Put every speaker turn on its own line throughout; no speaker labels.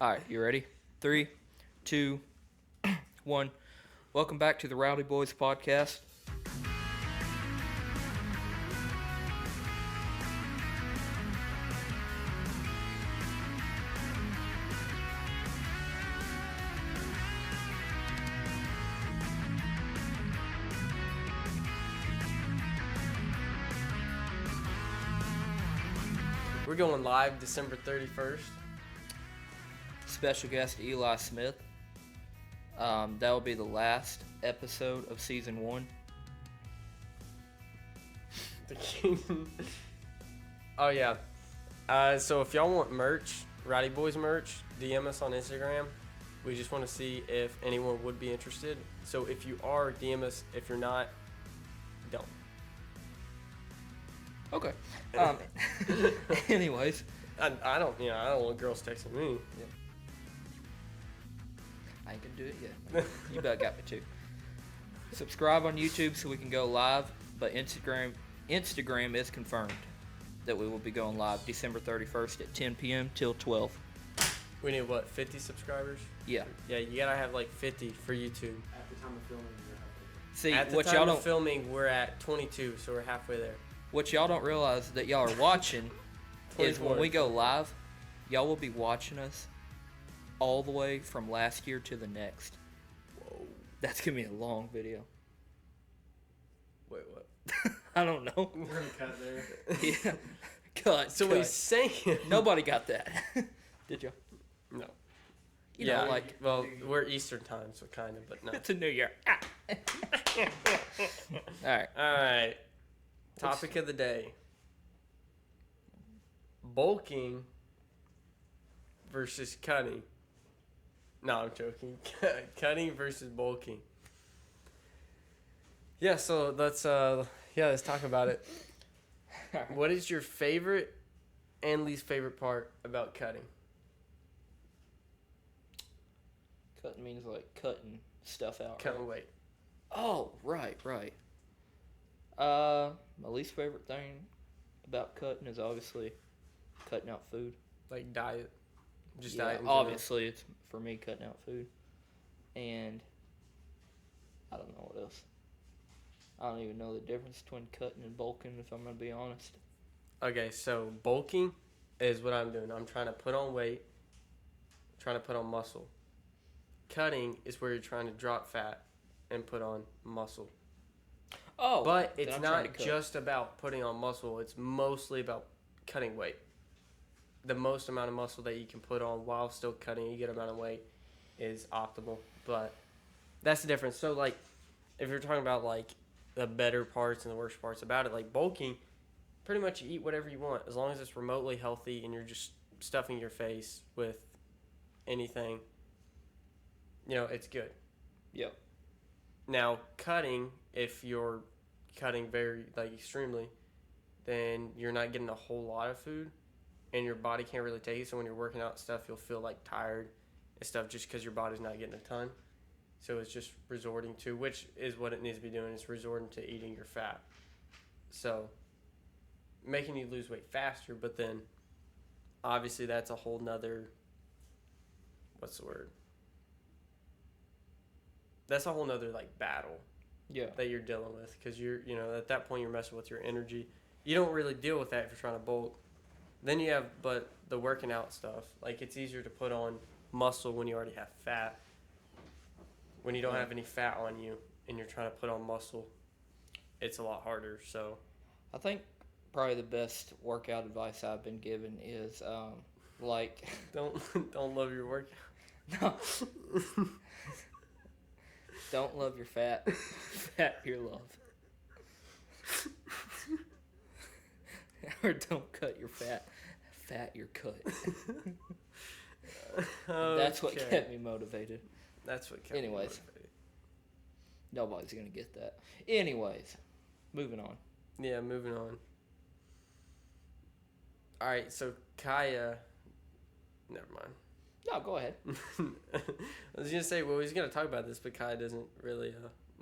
All right, you ready? 3, 2, 1. Welcome back to the Rowdy Boys podcast.
We're going live December 31st.
Special guest Eli Smith. That will be the last episode of season 1.
The king. Oh, yeah. So if y'all want merch, Rowdy Boys merch, DM us on Instagram. We just want to see if anyone would be interested. So if you are, DM us. If you're not, don't.
Okay. Anyways.
I don't want girls texting me.
Yeah. I ain't gonna do it yet. You about got me too. Subscribe on YouTube so we can go live, but Instagram is confirmed that we will be going live December 31st at 10 p.m. till 12.
We need, 50 subscribers?
Yeah.
Yeah, you gotta have 50 for YouTube.
At the time of filming, you're
See,
At the
what
time
y'all
of
don't
filming, we're at 22, so we're halfway there.
what y'all don't realize that y'all are watching is when
24.
we go live, y'all will be watching us all the way from last year to the next.
Whoa.
That's gonna be a long video.
Wait, what?
I don't know.
We're gonna cut there.
Yeah. Cut.
So
cut.
he's saying
Nobody got that. Did you?
no.
You know,
well, we're Eastern time, so kind of, but no.
it's a new year. Ah. All
All right. Topic of the day: bulking versus cutting. No, I'm joking. Cutting versus bulking. Yeah. So let's talk about it. What is your favorite and least favorite part about cutting?
Cutting means like cutting stuff out.
Cutting weight.
Oh, right. My least favorite thing about cutting is obviously cutting out food.
Like diet. Just
Yeah,
diet. In general.
obviously, it's for me cutting out food, and I don't know what else. I don't even know the difference between cutting and bulking, if I'm gonna be honest.
Okay, so bulking is what I'm doing. I'm trying to put on weight, trying to put on muscle. Cutting is where you're trying to drop fat and put on muscle.
Oh,
But
then
it's
I'm trying to
not
cut.
just about putting on muscle. It's mostly about cutting weight. The most amount of muscle that you can put on while still cutting a good amount of weight is optimal. But that's the difference. So, like, if you're talking about, like, the better parts and the worst parts about it, like bulking, pretty much you eat whatever you want. As long as it's remotely healthy and you're just stuffing your face with anything, it's good.
Yep.
Now, cutting, if you're cutting very, extremely, then you're not getting a whole lot of food, and your body can't really take it. So when you're working out and stuff, you'll feel, tired and stuff just because your body's not getting a ton. So it's just resorting to, which is what it needs to be doing, it's resorting to eating your fat. So, making you lose weight faster, but then, obviously, that's a whole nother, what's the word? That's a whole nother, battle
Yeah.
that you're dealing with, because you're, at that point you're messing with your energy. You don't really deal with that if you're trying to bulk. Then you have, but the working out stuff, it's easier to put on muscle when you already have fat. When you don't have any fat on you and you're trying to put on muscle, it's a lot harder. So,
I think probably the best workout advice I've been given is
don't love your workout.
no. Don't love your fat. Fat your love. Or don't cut your fat. Fat your cut. That's what
Okay.
kept me motivated.
That's what kept me
Anyways.
motivated.
Nobody's going to get that. Anyways, moving on.
Yeah, moving on. All right, so Kaya, never mind.
No, go ahead.
I was gonna say, well, he's gonna talk about this, but Kaya doesn't really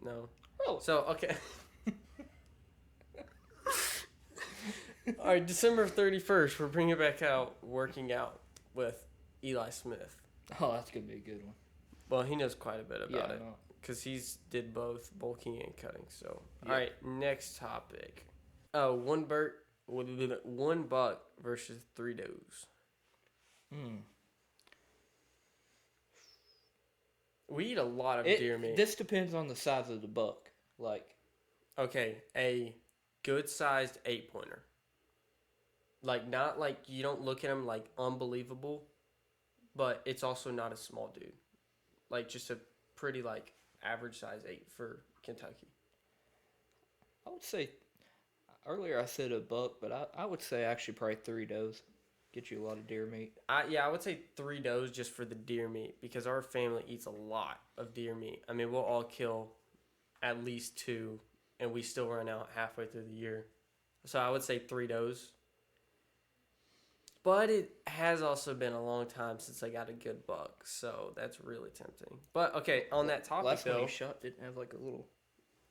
know.
Really?
So okay. All right, December 31st, we're bringing back out working out with Eli Smith.
Oh, that's gonna be a good one.
Well, he knows quite a bit about
Yeah,
it
no.
because he's did both bulking and cutting. So,
Yeah.
all right, next topic. Oh, one buck versus 3 does.
Hmm.
We eat a lot of deer meat.
This depends on the size of the buck. Like,
Okay, a good sized 8-pointer. Like, not like you don't look at him like unbelievable, but it's also not a small dude. Like, just a pretty, like, average size 8 for Kentucky.
I would say earlier I said a buck, but I would say actually probably 3 does. Get you a lot of deer meat.
I would say 3 does just for the deer meat because our family eats a lot of deer meat. I mean, we'll all kill at least 2, and we still run out halfway through the year. So I would say 3 does. But it has also been a long time since I got a good buck, so that's really tempting. But okay, on that topic
Last one
though,
you shot didn't have like a little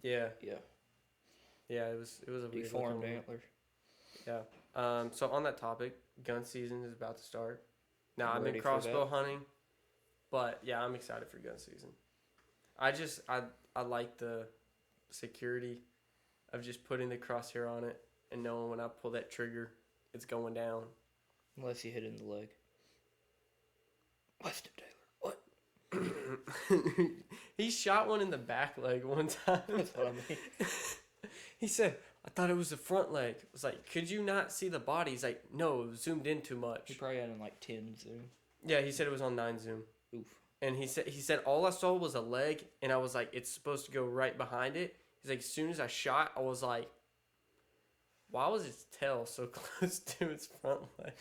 yeah,
yeah
it was a weird
deformed
looking one.
antler.
Yeah. So on that topic, gun season is about to start. Now
I'm
I've
ready
been
for
crossbow
that.
hunting, but yeah, I'm excited for gun season. I like the security of just putting the crosshair on it and knowing when I pull that trigger, it's going down.
Unless you hit it in the leg. Weston Taylor. What?
He shot one in the back leg one time.
That's what I mean.
He said, I thought it was the front leg. I was like, could you not see the body? He's like, no, it was zoomed in too
He
much.
probably had in like 10 zoom.
Yeah, he said it was on 9 zoom.
Oof.
And he said all I saw was a leg, and I was like, it's supposed to go right behind it. He's like, as soon as I shot, I was like, why was its tail so close to its front leg?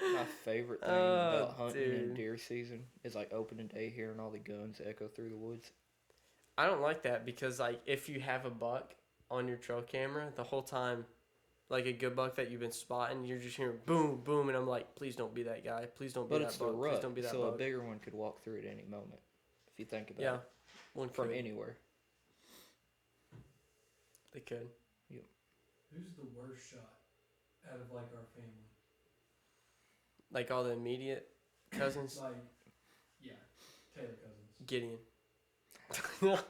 My favorite thing about hunting in
dude.
deer season is like opening day, hearing all the guns echo through the woods.
I don't like that because like if you have a buck on your trail camera the whole time, like a good buck that you've been spotting, you're just hearing boom, boom, and I'm like, please don't be that guy. Please don't be
But it's
that
the
buck. Please
rut,
don't be that
so
buck.
a bigger one could walk through at any moment. If you think about
Yeah,
it.
one
From
could.
anywhere.
They could.
Who's the worst shot out of like our family?
Like all the immediate cousins.
Like, yeah, Taylor cousins.
Gideon.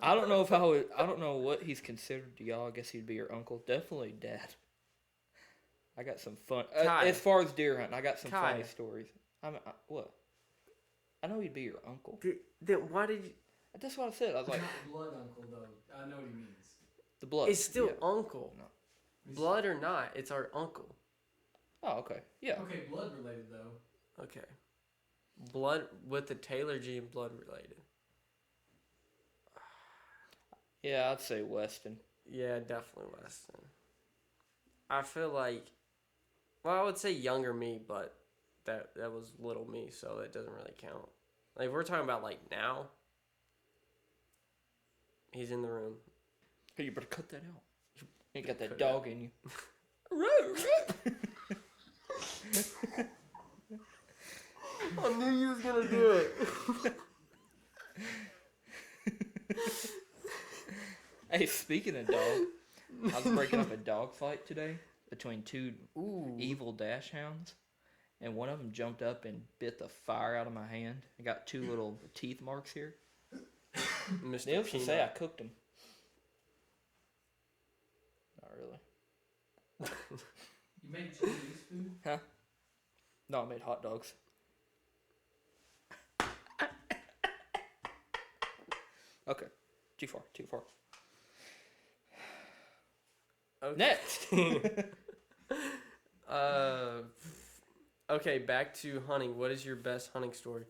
I don't know if I would. I don't know what he's considered to y'all. I guess he'd be your uncle. Definitely dad. I got some fun.
Kai.
As far as deer hunting, I got some
Kai.
funny stories. What? I know he'd be your uncle.
Then why did you?
That's what I said. I was like,
Not blood uncle though. I know what he means.
the blood.
It's still
yeah.
uncle.
No.
Blood or not, it's our uncle.
Oh, okay. Yeah.
Okay, blood related though.
Okay. Blood with the Taylor gene, blood related.
Yeah, I'd say Weston.
Yeah, definitely Weston. I feel like, well, I would say younger me, but that was little me, so that doesn't really count. Like, if we're talking about, like, now, he's in the room.
Hey, you better cut that out. You got that
Cut it
dog in you.
I knew you was gonna do it.
Hey, speaking of dog, I was breaking up a dog fight today between two evil dash hounds, and one of them jumped up and bit the fire out of my hand. I got 2 little teeth marks here.
Mr.
Needless to
Peanut.
say, I cooked them. Not really.
You made Chinese food?
Huh? No, I made hot dogs. Okay. Too far.
Okay.
Next.
Okay, back to hunting. What is your best hunting story?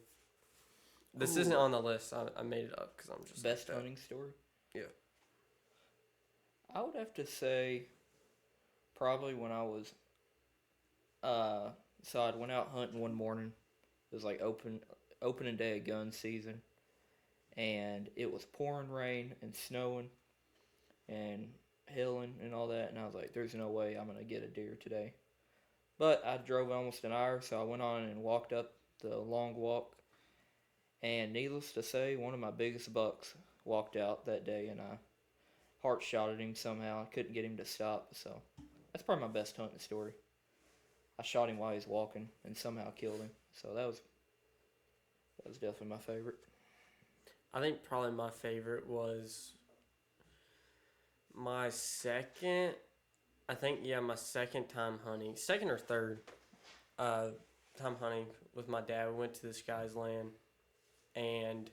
This
Ooh.
isn't on the list. I made it up because I'm just
Best
like that.
hunting story?
Yeah.
I would have to say probably when I was so I went out hunting one morning. It was like opening day of gun season, and it was pouring rain and snowing and hailing and all that, and I was like, there's no way I'm gonna get a deer today. But I drove almost an hour, so I went on and walked up the long walk, and needless to say, one of my biggest bucks walked out that day, and I heart shot at him somehow. I couldn't get him to stop, so that's probably my best hunting story. I shot him while he was walking and somehow killed him. So that was definitely my favorite.
I think probably my favorite was my second. I think my second time hunting, second or third, time hunting with my dad. We went to this guy's land, and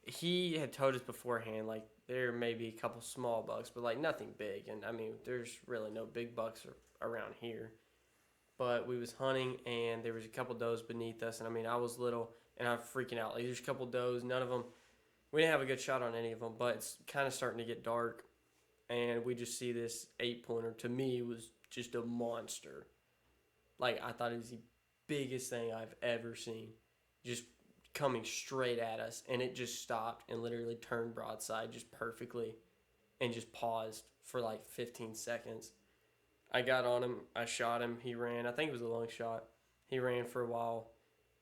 he had told us beforehand like there may be a couple small bucks, but like nothing big. And I mean, there's really no big bucks around here. But we was hunting, and there was a couple does beneath us, and I mean, I was little, and I'm freaking out. Like there's a couple does, none of them. We didn't have a good shot on any of them, but it's kind of starting to get dark, and we just see this 8-pointer. To me, it was just a monster. Like I thought it was the biggest thing I've ever seen, just coming straight at us, and it just stopped and literally turned broadside just perfectly, and just paused for like 15 seconds. I got on him, I shot him, he ran. I think it was a long shot. He ran for a while,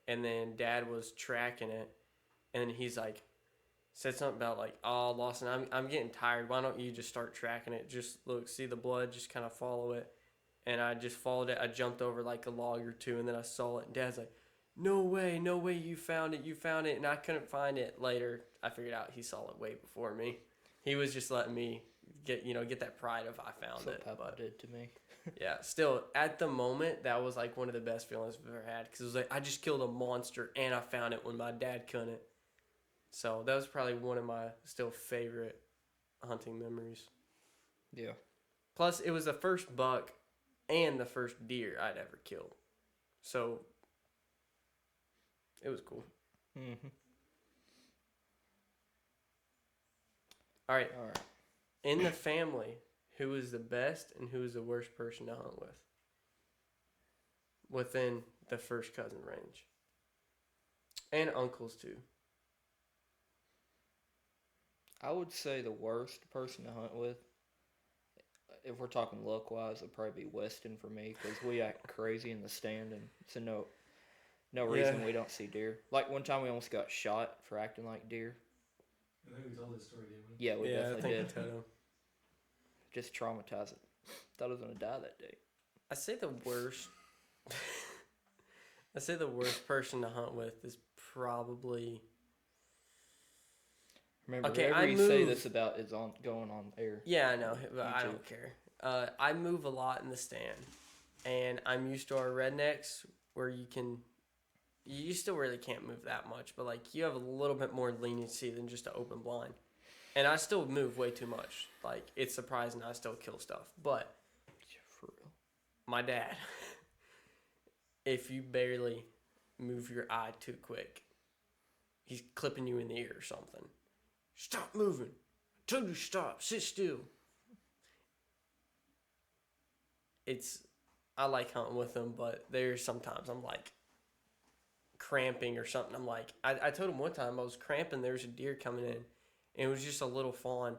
and then Dad was tracking it, and he's like, said something about like, oh, Lawson, I'm getting tired. Why don't you just start tracking it? Just look, see the blood, just kind of follow it. And I just followed it. I jumped over like a log or two, and then I saw it. And Dad's like, no way, you found it. And I couldn't find it. Later, I figured out he saw it way before me. He was just letting me get that pride of I found
That's
it.
what Papa did to me.
Yeah, still, at the moment, that was like one of the best feelings I've ever had. Because it was like, I just killed a monster, and I found it when my dad couldn't. So that was probably one of my still favorite hunting memories.
Yeah.
Plus, it was the first buck and the first deer I'd ever killed. So it was cool.
Mm-hmm.
All right.
All right.
In the family, who is the best and who is the worst person to hunt with? Within the first cousin range. And uncles, too.
I would say the worst person to hunt with, if we're talking luck-wise, would probably be Weston for me, because we act crazy in the stand, and so no reason we don't see deer. Like one time we almost got shot for acting like deer.
I think we told this story, didn't we?
Yeah, we definitely did.
Toto.
Just traumatized it. Thought I was gonna die that day.
I say the worst. I say the worst person to hunt with is probably.
Remember,
Okay,
whatever you say this about is going on air.
Yeah, I know, but I
YouTube.
don't care. I move a lot in the stand, and I'm used to our rednecks where you still really can't move that much, but like you have a little bit more leniency than just an open blind. And I still move way too much. Like it's surprising I still kill stuff. But
For real.
my dad, if you barely move your eye too quick, he's clipping you in the ear or something. Stop moving. I told you stop. Sit still. I like hunting with him, but there's sometimes I'm like cramping or something. I'm like, I told him one time I was cramping. There was a deer coming in, and it was just a little fawn.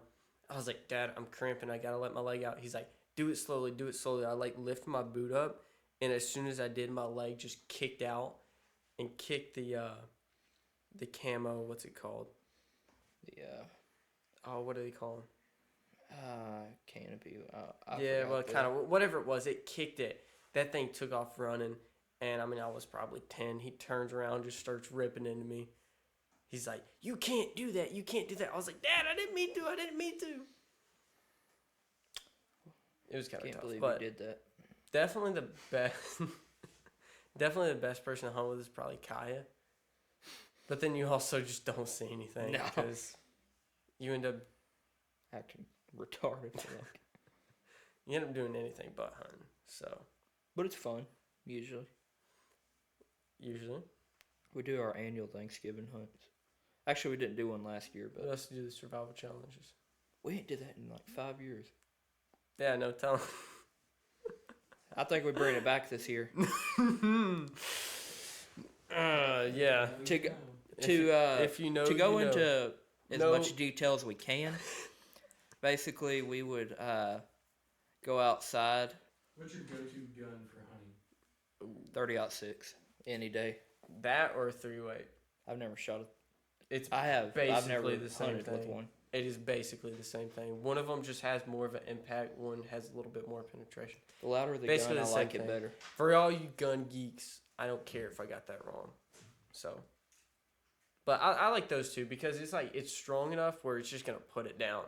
I was like, Dad, I'm cramping. I gotta let my leg out. He's like, do it slowly. I like lift my boot up, and as soon as I did, my leg just kicked out and kicked the camo. What's it called? What do they call them?
Canopy.
Yeah, well, kind of whatever it was. It kicked it. That thing took off running, and I mean, I was probably 10. He turns around, just starts ripping into me. He's like, "You can't do that. You can't do that." I was like, "Dad, I didn't mean to. It was kind of tough,
believe
but
you did that.
definitely the best. Definitely the best person to hunt with is probably Kaya. But then you also just don't see anything because you end up
Acting retarded.
you end up doing anything but hunting. So,
But it's fun, usually. We do our annual Thanksgiving hunts. Actually, we didn't do one last year, but
we also do the survival challenges.
we ain't did that in like 5 years.
Yeah, no, tell them.
I think we bring it back this year.
Yeah.
To go into as much detail as we can. Basically, we would go outside.
What's your go-to gun for hunting?
30-06 any day.
That or a 3-weight.
I've never shot it.
It's
I've never
the same
hunted with
thing.
one.
It is basically the same thing. One of them just has more of an impact. One has a little bit more penetration.
The louder the
Basically
gun, I
the
like
same
it
thing.
better.
For all you gun geeks, I don't care if I got that wrong. So, but I like those two because it's like it's strong enough where it's just gonna put it down.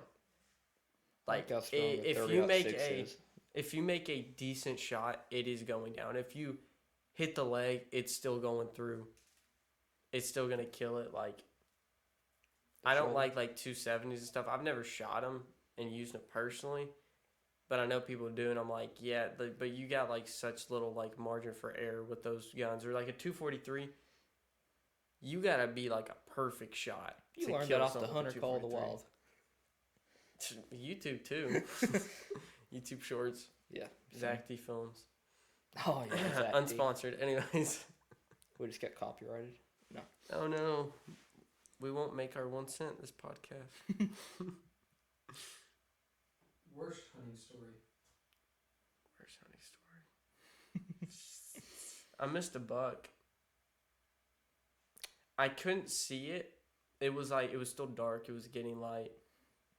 Like
how strong the
if
30
you make
6
a
is.
if you make a decent shot, it is going down. If you hit the leg, it's still going through. It's still gonna kill it. Like I don't like 270s and stuff. I've never shot them and used them personally, but I know people do, and I'm like, yeah, but you got like such little like margin for error with those guns. Or like a 243, you gotta be like a perfect shot.
You
to
learned
kill
that off the
something with a
Hunter Call of the
243.
Wild.
YouTube too. YouTube Shorts.
Yeah.
Zach D Films.
Oh yeah. Zach D.
Unsponsored. Anyways.
We just got copyrighted. No.
Oh no. We won't make our 1 cent this podcast.
Worst hunting story.
Worst hunting story. I missed a buck. I couldn't see it. It was still dark. It was getting light.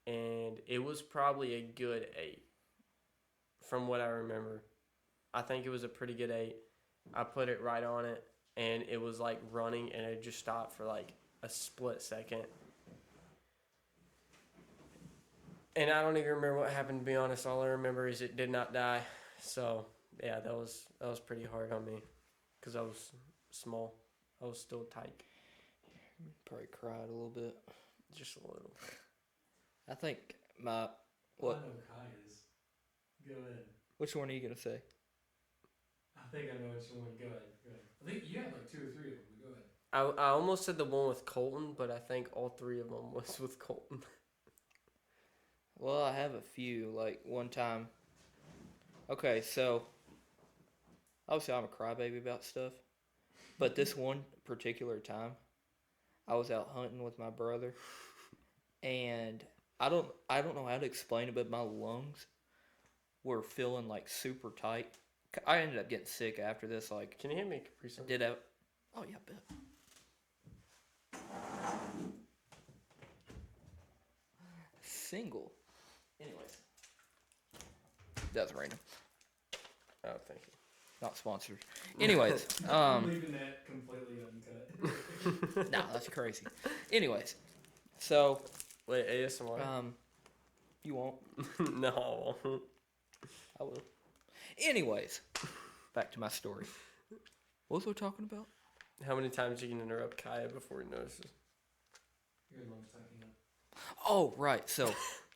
And it was probably a good 8. From what I remember. I think it was a pretty good 8. I put it right on it. And it was like running. And it just stopped for like a split second. And I don't even remember what happened, to be honest. All I remember is it did not die. So, yeah, that was pretty hard on me. Because I was small. I was still tight.
Probably cried a little bit.
Just a little.
I think my...
I
What?
know Kai is. Go ahead.
Which one are you going to say?
I think I know which one. Go ahead. I think you had like 2 or 3 of them, but go ahead.
I almost said the one with Colton, but I think all 3 of them was with Colton.
Well, I have a few. Like, one time... Okay, so... Obviously, I'm a crybaby about stuff. But this one particular time, I was out hunting with my brother. And I don't know how to explain it, but my lungs were feeling, like, super tight. I ended up getting sick after this. Like,
Can you hand me a Capri Sun?
did I... Oh, yeah, I bet. Single. Anyways. That was random.
Oh, thank you.
Not sponsored. Anyways.
I'm leaving that completely uncut.
Nah, that's crazy. Anyways. So,
Wait, ASMR?
you won't.
No.
I will. Anyways. Back to my story. What was we talking about?
How many times you can interrupt Kaya before he notices?
Your lungs tightening up.
Oh, right. So,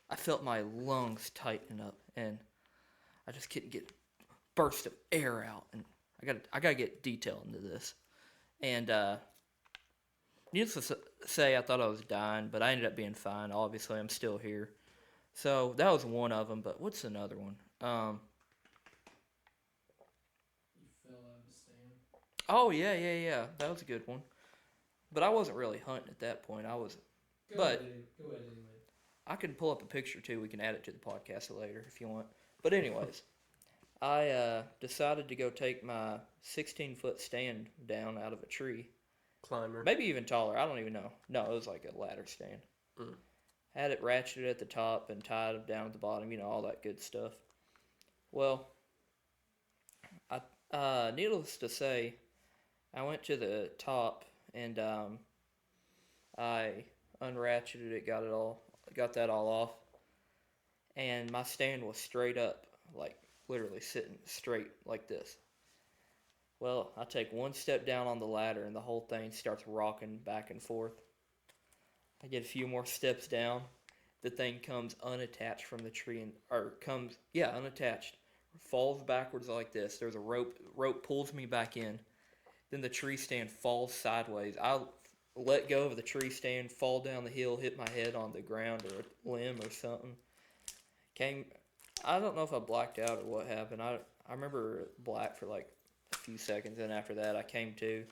I felt my lungs tighten up, and I just couldn't get burst of air out, and I gotta get detail into this. And needless to say, I thought I was dying, but I ended up being fine. Obviously, I'm still here. So that was one of them. But what's another one?
You fell out of a stand.
Oh yeah. That was a good one. But I wasn't really hunting at that point. I was.
Go ahead anyway.
I can pull up a picture too. We can add it to the podcast later if you want. But anyways, I decided to go take my 16-foot stand down out of a tree.
Climber.
Maybe even taller. I don't even know. No, it was like a ladder stand.
Mm.
Had it ratcheted at the top and tied it down at the bottom. You know, all that good stuff. Well, needless to say, I went to the top and I unratcheted it, got that all off, and my stand was straight up, like literally sitting straight like this. Well, I take one step down on the ladder and the whole thing starts rocking back and forth. I get a few more steps down, the thing comes unattached from the tree unattached, falls backwards like this. There's a rope pulls me back in. Then the tree stand falls sideways. I let go of the tree stand, fall down the hill, hit my head on the ground or a limb or something. I don't know if I blacked out or what happened. I remember black for like a few seconds, and after that I came to,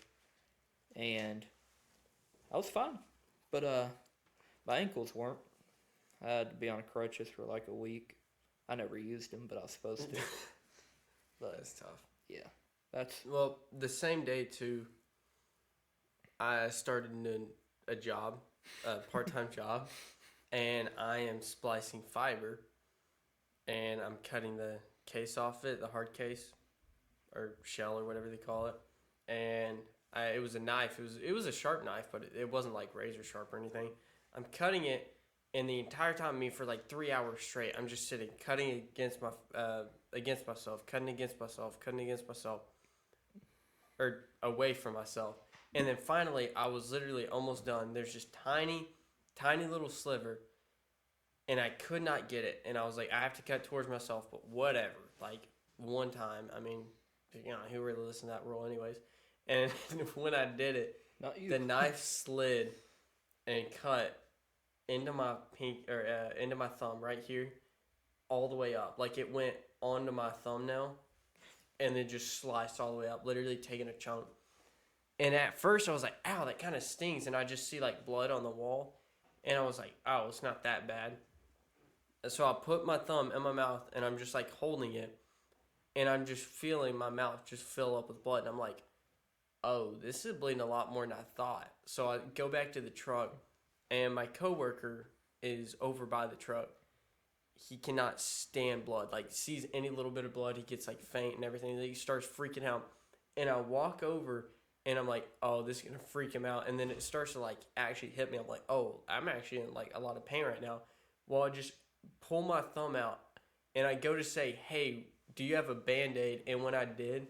and I was fine. But my ankles weren't. I had to be on crutches for like a week. I never used them, but I was supposed to. But
That's tough.
yeah, that's
Well, the same day too, I started a job, a part-time job, and I am splicing fiber, and I'm cutting the case off it, the hard case or shell or whatever they call it, and it was a knife. It was a sharp knife, but it wasn't like razor sharp or anything. I'm cutting it, and the entire time, for like 3 hours straight, I'm just sitting cutting against myself, cutting against myself, cutting against myself, or away from myself. And then finally, I was literally almost done. There's just tiny, tiny little sliver, and I could not get it. And I was like, I have to cut towards myself, but whatever. Like, one time, who really listened to that rule anyways? And when I did it,
Not you.
the knife slid and cut into my into my thumb right here, all the way up. Like, it went onto my thumbnail, and then just sliced all the way up, literally taking a chunk. And at first, I was like, ow, that kind of stings. And I just see, like, blood on the wall. And I was like, oh, it's not that bad. And so I put my thumb in my mouth, and I'm just, like, holding it. And I'm just feeling my mouth just fill up with blood. And I'm like, oh, this is bleeding a lot more than I thought. So I go back to the truck, and my coworker is over by the truck. He cannot stand blood. Like, sees any little bit of blood, he gets, like, faint and everything. He starts freaking out. And I walk over, and I'm like, oh, this is going to freak him out. And then it starts to, like, actually hit me. I'm like, oh, I'm actually in, like, a lot of pain right now. Well, I just pull my thumb out, and I go to say, hey, do you have a Band-Aid? And when I did,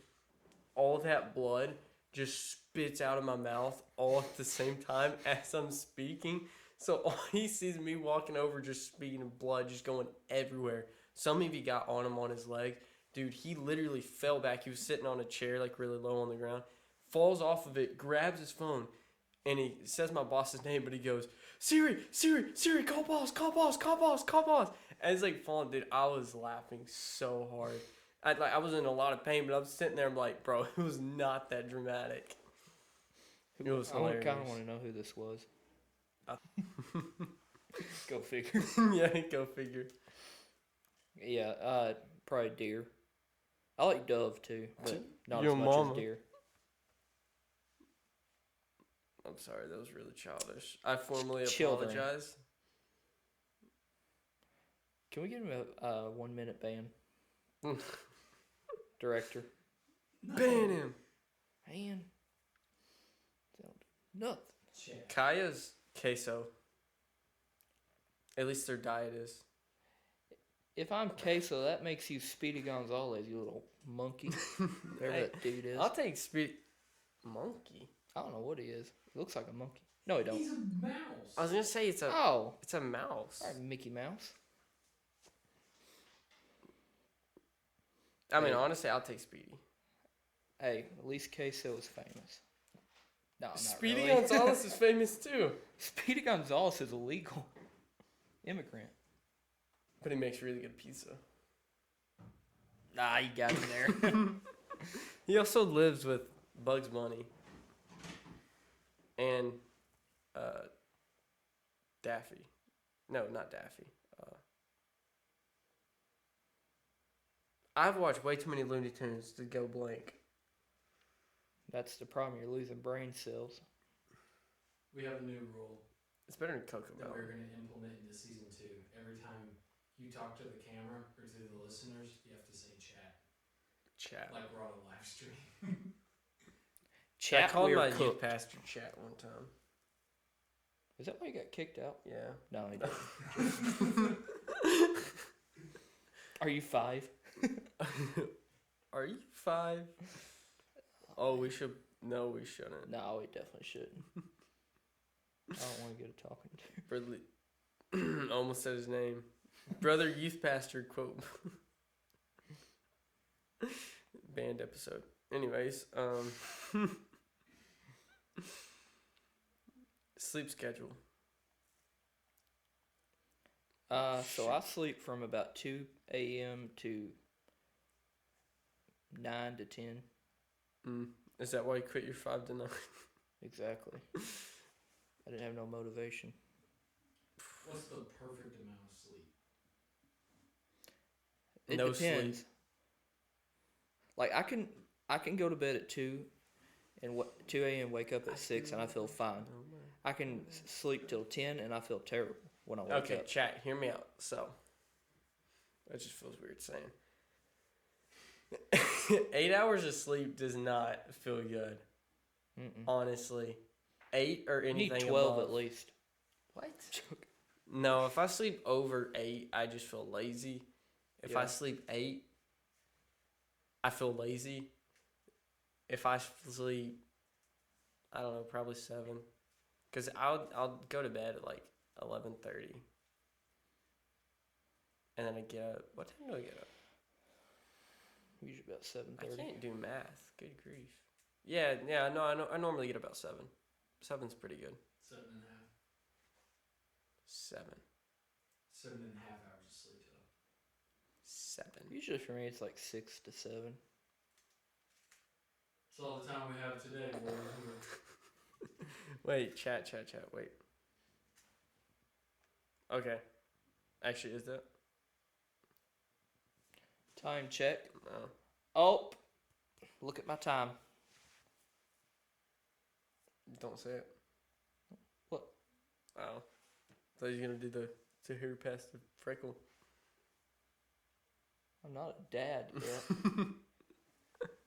all that blood just spits out of my mouth all at the same time as I'm speaking. So all he sees me walking over, just speaking of blood, just going everywhere. Some of you got on him on his legs. Dude, he literally fell back. He was sitting on a chair, like, really low on the ground. Falls off of it, grabs his phone, and he says my boss's name, but he goes, Siri, call boss. And it's like falling, dude. I was laughing so hard. I was in a lot of pain, but I was sitting there, I'm like, bro, it was not that dramatic. It was hilarious.
I kind of want to know who this was. Go figure.
Yeah, go figure.
Yeah, probably deer. I like dove too, but not
Your
as much
mama.
as deer.
I'm sorry, that was really childish. I formally
Children.
apologize.
Can we give him a 1 minute ban? Director.
Ban him.
Man. Nothing.
Check.
Kaya's queso. At least their diet is.
If I'm queso, that makes you Speedy Gonzalez, you little monkey. Whatever
Hey,
that dude is.
I'll take monkey.
I don't know what he is. He looks like a monkey. No, he don't.
He's a mouse.
I was gonna say it's a mouse.
All right, Mickey Mouse.
I mean,
Hey.
honestly, I'll take Speedy.
Hey, at least queso is famous. No, not
Speedy
really.
Gonzalez is famous too,
Speedy Gonzalez is a legal immigrant.
but he makes really good pizza.
Nah, you got him there.
He also lives with Bugs Bunny and Daffy. No, not Daffy. I've watched way too many Looney Tunes to go blank.
That's the problem. You're losing brain cells.
We have a new rule
It's better than Cocoa
that we're
Melon.
going to implement into season 2. Every time you talk to the camera or to the listeners, you have to say chat.
Chat.
Like we're on a live stream.
I
Chat,
called
we
my
are
youth
cooked.
pastor chat one time.
Is that why you got kicked out?
Yeah.
No, he didn't. Are you 5?
Are you 5? Oh, we should. No, we shouldn't.
No, we definitely shouldn't. I don't want to get a talking to.
Brother, almost said his name. Brother youth pastor quote. Band episode. Anyways, sleep schedule.
So I sleep from about 2 a.m. to 9 to 10.
Is that why you quit your 5 to 9?
Exactly. I didn't have no motivation.
What's the perfect amount of sleep?
It
No
depends.
sleep.
Like I can go to bed at 2 and 2 a.m. wake up at 6 and I feel fine. I can sleep till 10 and I feel terrible. when I wake
Okay,
up.
chat, hear me out. So, that just feels weird saying. 8 hours of sleep does not feel good. Honestly. 8 or
You need
anything
12
above.
at least.
What? No, if I sleep over 8, I just feel lazy. If I sleep 8, I feel lazy. If I sleep, I don't know, probably 7. Because I'll go to bed at like 11:30. And then I get up. What time do I get up?
Usually about
I
7:30.
can't do math. Good grief. Yeah, no, I normally get about 7. 7's pretty good.
7.5.
7.
7.5 hours of sleep total.
7.
Usually for me, it's like 6 to 7.
That's all the time we have today. Boys.
Wait, chat, wait. Okay. Actually, is that?
Time check.
No.
Oh, look at my time.
Don't say it.
What?
Oh. Thought you were going to do the to hair past the freckle.
I'm not a dad yet.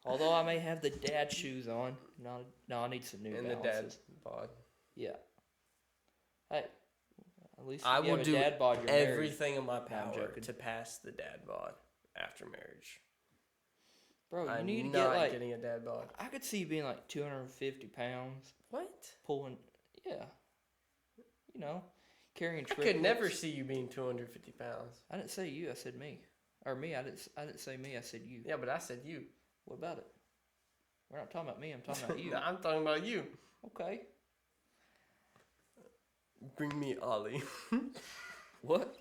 Although I may have the dad shoes on. No, I need some new
And
balances.
the dad bod.
Yeah. Hey, at least
I
if you
will
have
do
a dad bod, you're married.
everything in my
No, I'm
power
joking.
to pass the dad bod after marriage.
Bro, you
I'm
need to
not
get like.
getting a dad bod.
I could see you being like 250 pounds,
What?
pulling. Yeah. You know, carrying
I
triplets.
could never see you being 250 pounds.
I didn't say you. I said me. Or me. I didn't say me. I said you.
Yeah, but I said you.
What about it? We're not talking about me. I'm talking about you.
I'm talking about you.
Okay.
Bring me Ollie.
What?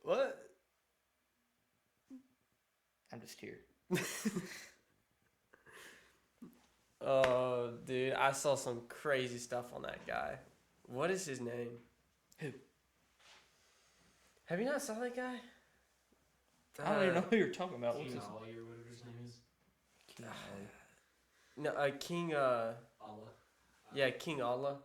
What?
I'm just here.
Oh, dude, I saw some crazy stuff on that guy. What is his name?
Who?
Have you not saw that guy?
I don't even know who you're talking about. What's
King
his
Ollie or whatever his name is.
King Ollie.
No, King,
Allah.
yeah, King Allah,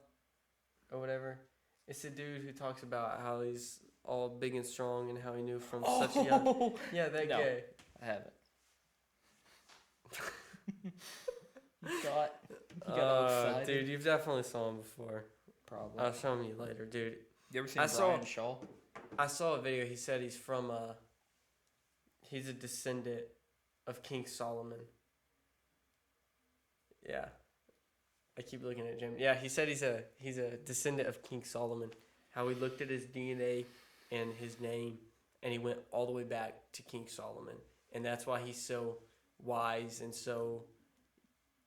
or whatever. It's a dude who talks about how he's all big and strong and how he knew from such a young... Yeah, that
No.
guy.
I haven't. You got all excited.
Dude, you've definitely saw him before.
Probably.
I'll show him you later, dude.
You ever seen
I saw-
Brian Shaw?
I saw a video. He said he's from he's a descendant of King Solomon. Yeah. I keep looking at Jim. Yeah, he said he's a descendant of King Solomon. How he looked at his DNA and his name and he went all the way back to King Solomon. And that's why he's so wise and so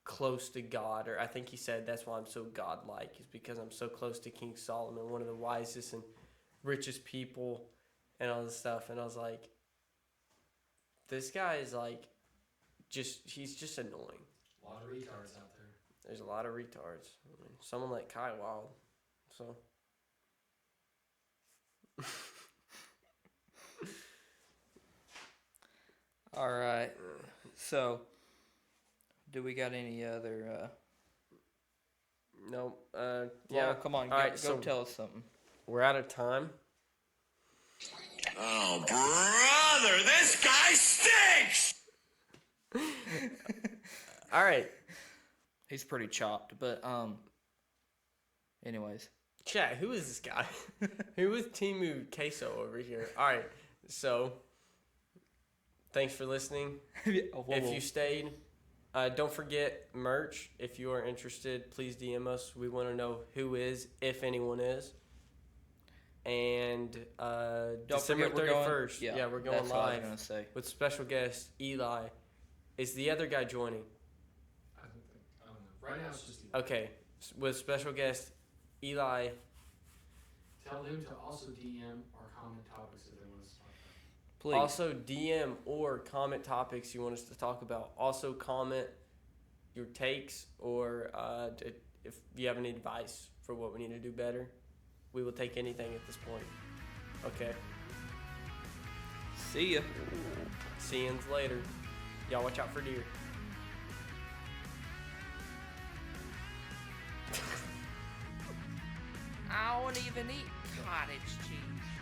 close to God, or I think he said that's why I'm so godlike, is because I'm so close to King Solomon, one of the wisest and richest people and all this stuff. And I was like, this guy is like he's just annoying.
A lot of retards out there.
There's a lot of retards. I mean, someone like Kai Wild. So
All right. So, do we got any other?
no,
Well,
yeah.
come on,
All right,
go
so
tell us something.
we're out of time.
Oh, brother, this guy stinks!
All right,
He's pretty chopped, but anyways.
chat. Who is this guy? Who is Timu Queso over here? All right, so thanks for listening. If you stayed, don't forget merch. If you are interested, please DM us. We want to know who is, if anyone is. And
Don't
December
forget we're
31st.
going,
Yeah, we're going
that's what I was
live
gonna say.
with special guest Eli. Is the other guy joining?
I don't know. Right now it's just Eli.
Okay, with special guest Eli.
Tell them to also DM or comment topics that they want us to talk about.
Please.
Also DM or comment topics you want us to talk about. Also comment your takes or if you have any advice for what we need to do better. We will take anything at this point. Okay.
See ya.
See you later. Y'all watch out for deer.
I don't even eat cottage cheese.